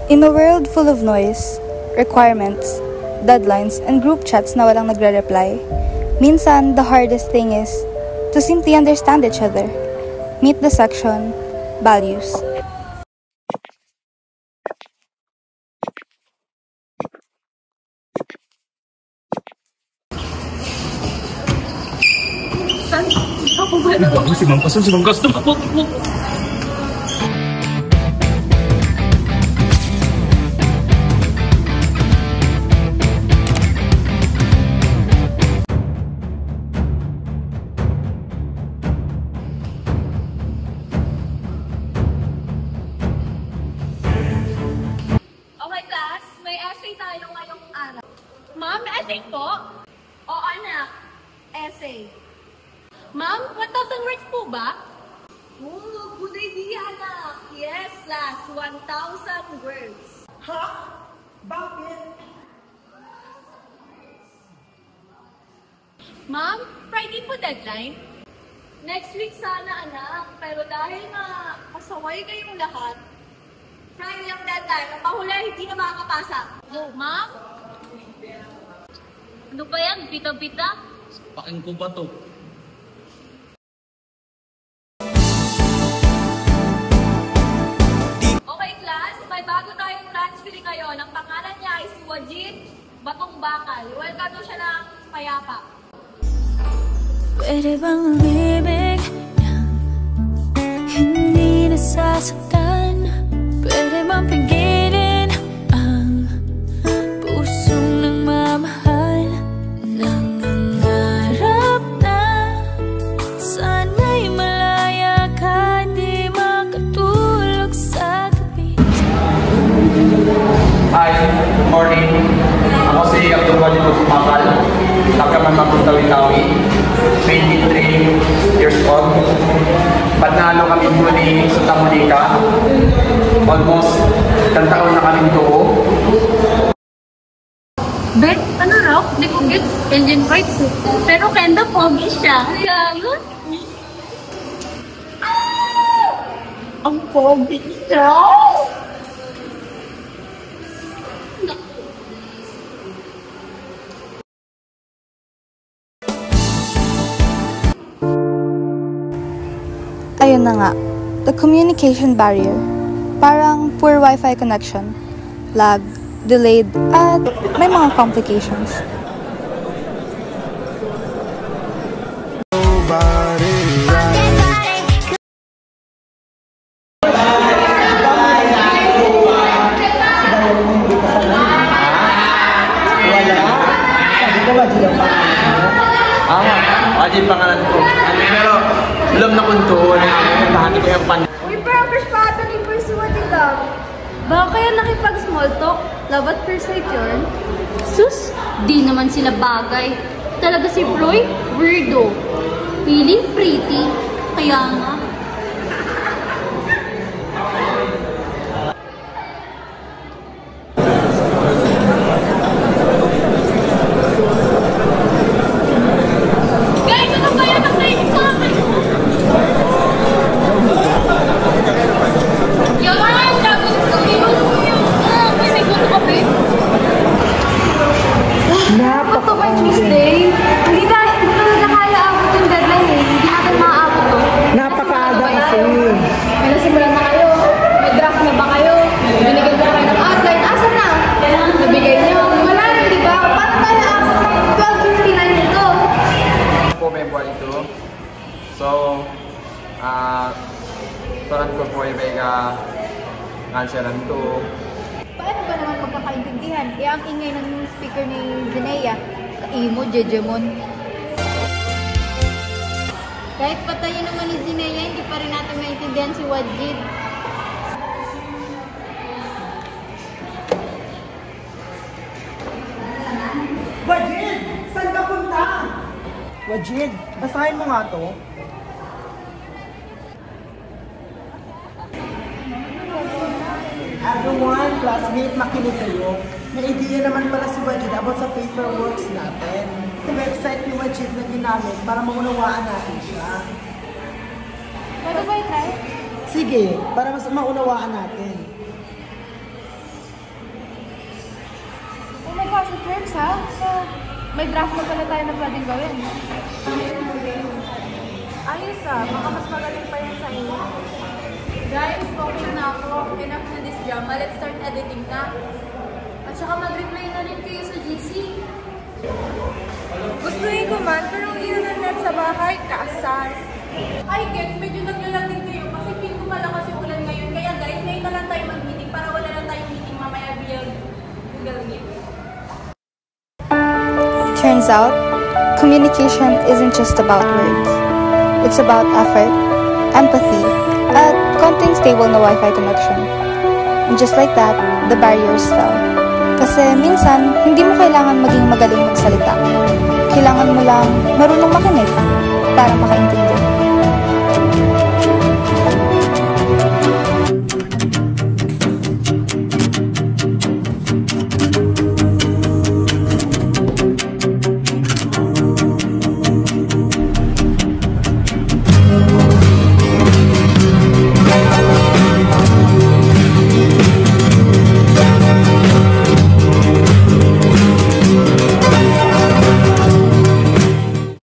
In a world full of noise, requirements, deadlines, and group chats na walang nagre-reply, minsan the hardest thing is to simply understand each other. Meet the section, values. Si Mangkas na po. Okay class, may essay tayo ngayong araw. Ma'am, essay po? Oo anak, essay. Ma'am, 1,000 words po ba? Oh, good idea, anak. Yes, class, 1,000 words. Ha? Bakit? Ma'am, Friday po deadline? Next week sana, anak. Pero dahil nga pasaway kayong lahat, Friday ang deadline. Ang pahuli, hindi na makakapasa. Oh, ma'am? Ano ba yan? Bita-bita? Paking ko ba to? Ngayon, ang pangalan niya ay si Wajid Batong Bakal. Welcome to siya ng Payapa. Pwede bang umibig nang hindi nasasaktan? Pwede bang pigilin ang pusong nagmamahal? Nangangarap na sana'y malaya ka, di makatulog sa gabi. Hi, morning. Ako si Abdul Wajid Batong Bakal, taga-Mamang Tawi-Tawi, 23 years old. Panalo kami muli sa Tamunika. Almost 10 taon na kami tuo. Bet, ano raw? Di ko gets engine parts. Pero kenda pogi siya. Kaya Ang pogi siya! Ayun na nga, the communication barrier. Parang poor Wi-Fi connection, lag, delayed, at may mga complications. Wajid pangalan ko. Pero alam na kung to, lahat ko yung pan. uy, pero first pa ito ni First Wajid lang. Baka kaya nakipag-small talk? Love at first sight yun? Sus, di naman sila bagay. Talaga si Roy, weirdo. Feeling pretty. Kaya nga. So, parang ko po ay answeran to. Paano ba naman magkakaintindihan? Ang ingay ng speaker ni Zinea. Kaimo, Jejemon. Kahit patayin naman ni Zinea, hindi pa rin natin maintindihan si Wajid. Wajid! Saan ka punta? Wajid, basahin mo nga to. Everyone, classmate, makinig kayo. May idea naman pala si Wajid about sa paperworks natin. Yung website ni Wajid na ginamit para maunawaan natin siya. Pwede ba i-try? Sige, para mas maunawaan natin. Turns out, so may draft na pala tayo na pwedeng gawin. Ayos baka mas magaling pa yan sa inyo. Guys, okay na ako. Enough na this drama. Let's start editing na. At saka mag-reply na rin kayo sa GC. Gustuhin ko man, pero ang internet sa bahay, kasar. Ay, guys, medyo naglalang kayo kasi feel ko malakas yung ulan ngayon. Kaya guys, ngayon na lang tayo mag-meeting para wala lang tayong meeting mamaya via Google Meet. Turns out, communication isn't just about words. It's about effort, empathy, at konting stable na Wi-Fi connection. And just like that, the barriers fell. Kasi minsan, hindi mo kailangan maging magaling magsalita. Kailangan mo lang marunong makinig para makaintindi.